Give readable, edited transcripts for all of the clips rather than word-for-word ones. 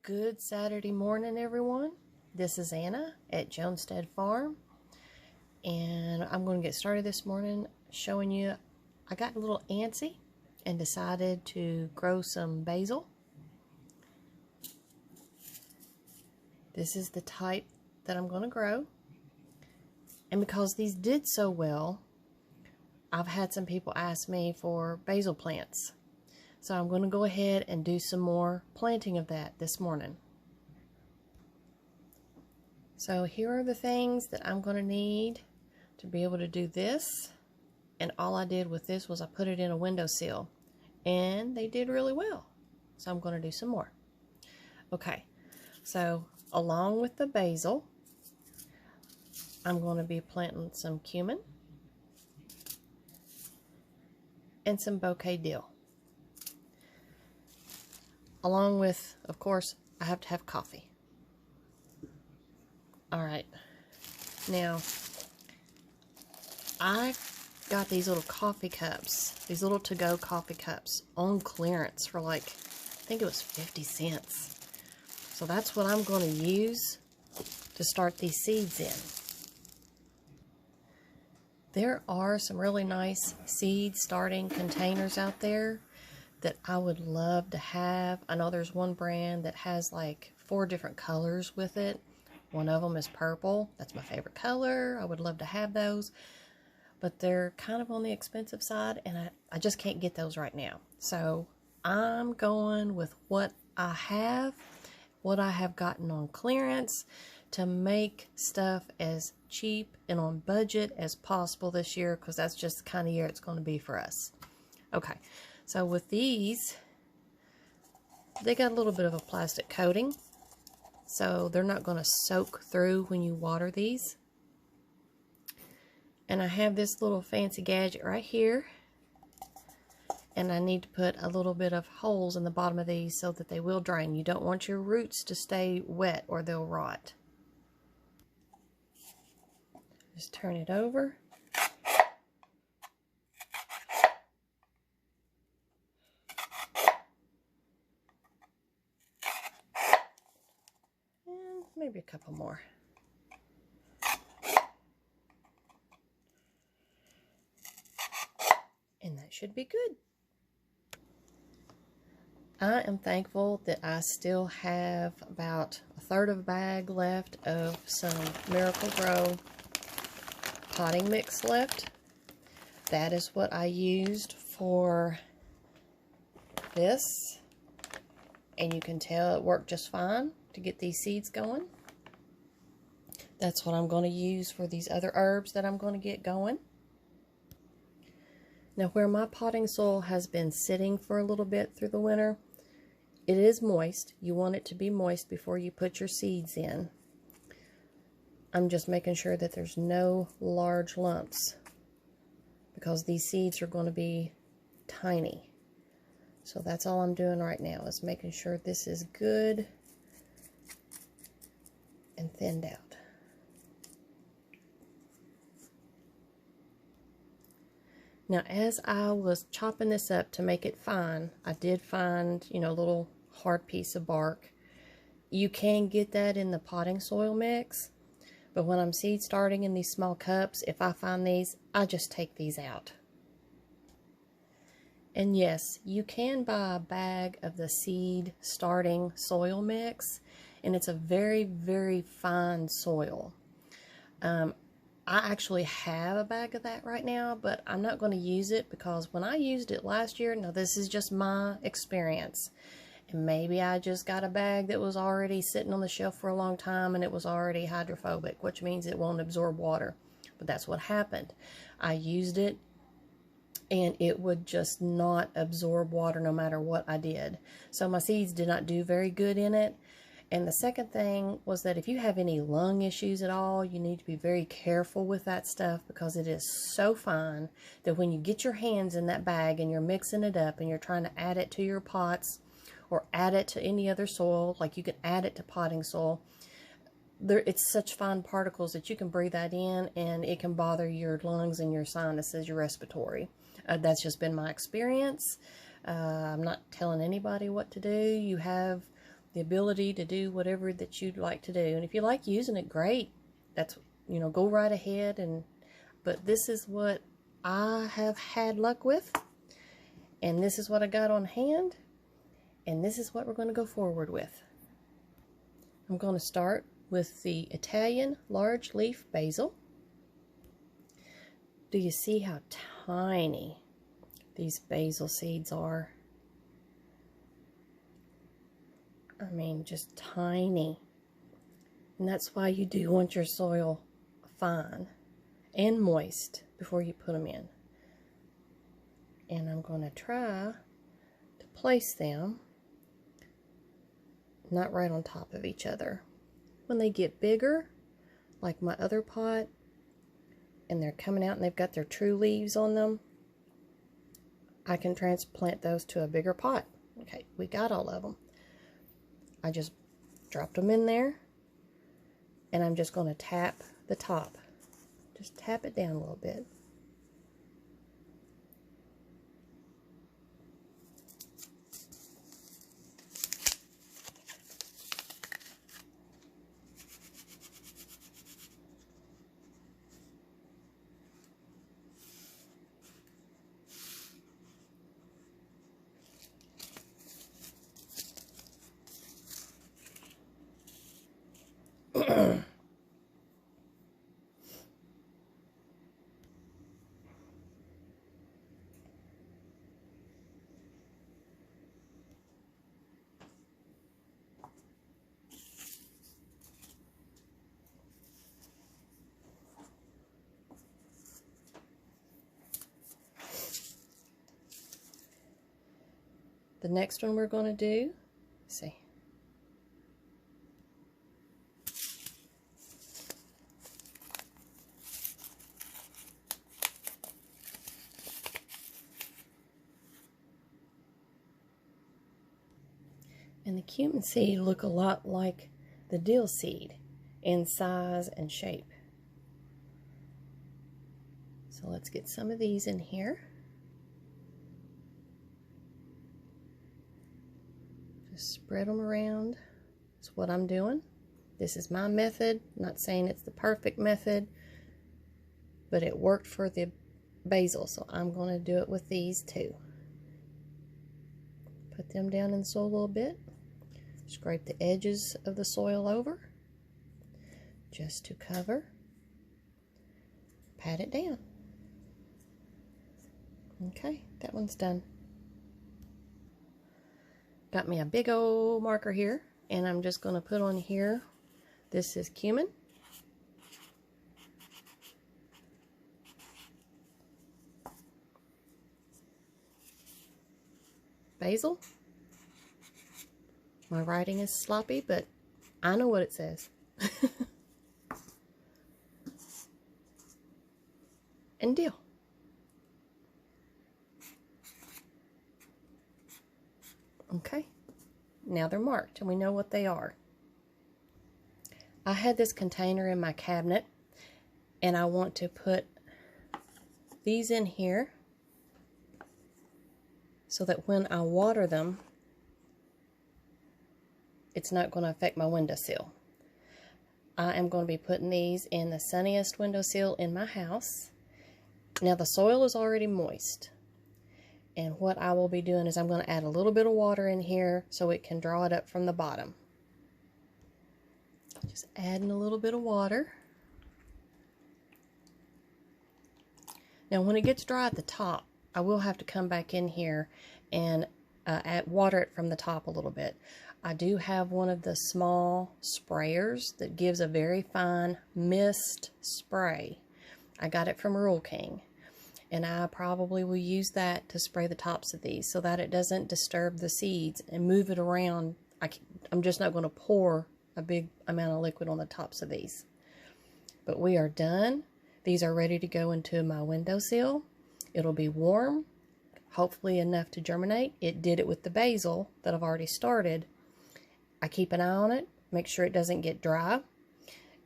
Good Saturday morning, everyone. This is Anna at Jonestead Farm, and I'm going to get started this morning showing you I got a little antsy and decided to grow some basil. This is the type that I'm going to grow, and because these did so well, I've had some people ask me for basil plants. So I'm going to go ahead and do some more planting of that this morning. So here are the things that I'm going to need to be able to do this. And all I did with this was I put it in a windowsill. And they did really well. So I'm going to do some more. Okay, so along with the basil, I'm going to be planting some cumin and some bouquet dill. Along with, of course, I have to have coffee. Alright, now, I got these little coffee cups, these little to-go coffee cups on clearance for like, I think it was 50 cents. So that's what I'm going to use to start these seeds in. There are some really nice seed starting containers out there that I would love to have. I know there's one brand that has like 4 different colors with it. One of them is purple. That's my favorite color. I would love to have those. But they're kind of on the expensive side, and I just can't get those right now. So I'm going with what I have gotten on clearance to make stuff as cheap and on budget as possible this year, because that's just the kind of year it's going to be for us. Okay. So with these, they got a little bit of a plastic coating, so they're not going to soak through when you water these. And I have this little fancy gadget right here, and I need to put a little bit of holes in the bottom of these so that they will drain. You don't want your roots to stay wet or they'll rot. Just turn it over. Maybe a couple more. And that should be good. I am thankful that I still have about a third of a bag left of some Miracle-Gro potting mix left. That is what I used for this. And you can tell it worked just fine to get these seeds going. That's what I'm going to use for these other herbs that I'm going to get going. Now, where my potting soil has been sitting for a little bit through the winter, it is moist. You want it to be moist before you put your seeds in. I'm just making sure that there's no large lumps, because these seeds are going to be tiny. So that's all I'm doing right now, is making sure this is good and thinned out. Now, as I was chopping this up to make it fine, I did find, a little hard piece of bark. You can get that in the potting soil mix, but when I'm seed starting in these small cups, if I find these, I just take these out. And yes, you can buy a bag of the seed starting soil mix, and it's a very, very fine soil. I actually have a bag of that right now, but I'm not going to use it because when I used it last year, now this is just my experience, and maybe I just got a bag that was already sitting on the shelf for a long time and it was already hydrophobic, which means it won't absorb water. But that's what happened. I used it and it would just not absorb water no matter what I did. So my seeds did not do very good in it. And the second thing was that if you have any lung issues at all, you need to be very careful with that stuff, because it is so fine that when you get your hands in that bag and you're mixing it up and you're trying to add it to your pots or add it to any other soil, like you can add it to potting soil, it's such fine particles that you can breathe that in and it can bother your lungs and your sinuses, your respiratory. That's just been my experience. I'm not telling anybody what to do. You have the ability to do whatever that you'd like to do. And if you like using it, great. That's, you know, go right ahead. But this is what I have had luck with, and this is what I got on hand, and this is what we're going to go forward with. I'm going to start with the Italian large leaf basil. Do you see how tiny these basil seeds are? I mean, just tiny. And that's why you do want your soil fine and moist before you put them in. And I'm going to try to place them not right on top of each other. When they get bigger, like my other pot, and they're coming out and they've got their true leaves on them, I can transplant those to a bigger pot. Okay, we got all of them. I just dropped them in there, and I'm just going to tap the top. Just tap it down a little bit. The next one we're going to do, let's see. And the cumin seed look a lot like the dill seed in size and shape. So let's get some of these in here. Just spread them around. That's what I'm doing. This is my method. I'm not saying it's the perfect method, but it worked for the basil, so I'm going to do it with these too. Put them down in the soil a little bit. Scrape the edges of the soil over just to cover. Pat it down. Okay, that one's done. Got me a big old marker here, and I'm just going to put on here, this is cumin. Basil. My writing is sloppy, but I know what it says. And dill. Okay, now they're marked and we know what they are. I had this container in my cabinet, and I want to put these in here so that when I water them, it's not going to affect my windowsill. I am going to be putting these in the sunniest windowsill in my house. Now the soil is already moist, and what I will be doing is I'm going to add a little bit of water in here so it can draw it up from the bottom. Just adding a little bit of water. Now when it gets dry at the top, I will have to come back in here and water it from the top a little bit. I do have one of the small sprayers that gives a very fine mist spray. I got it from Rural King, and I probably will use that to spray the tops of these so that it doesn't disturb the seeds and move it around. I'm just not going to pour a big amount of liquid on the tops of these. But we are done. These are ready to go into my windowsill. It'll be warm, hopefully enough to germinate. It did it with the basil that I've already started. I keep an eye on it, make sure it doesn't get dry,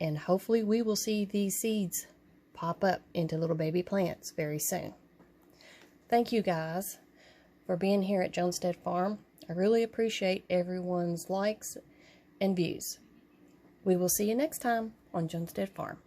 and hopefully we will see these seeds pop up into little baby plants very soon. Thank you guys for being here at Jonestead Farm. I really appreciate everyone's likes and views. We will see you next time on Junstead Farm.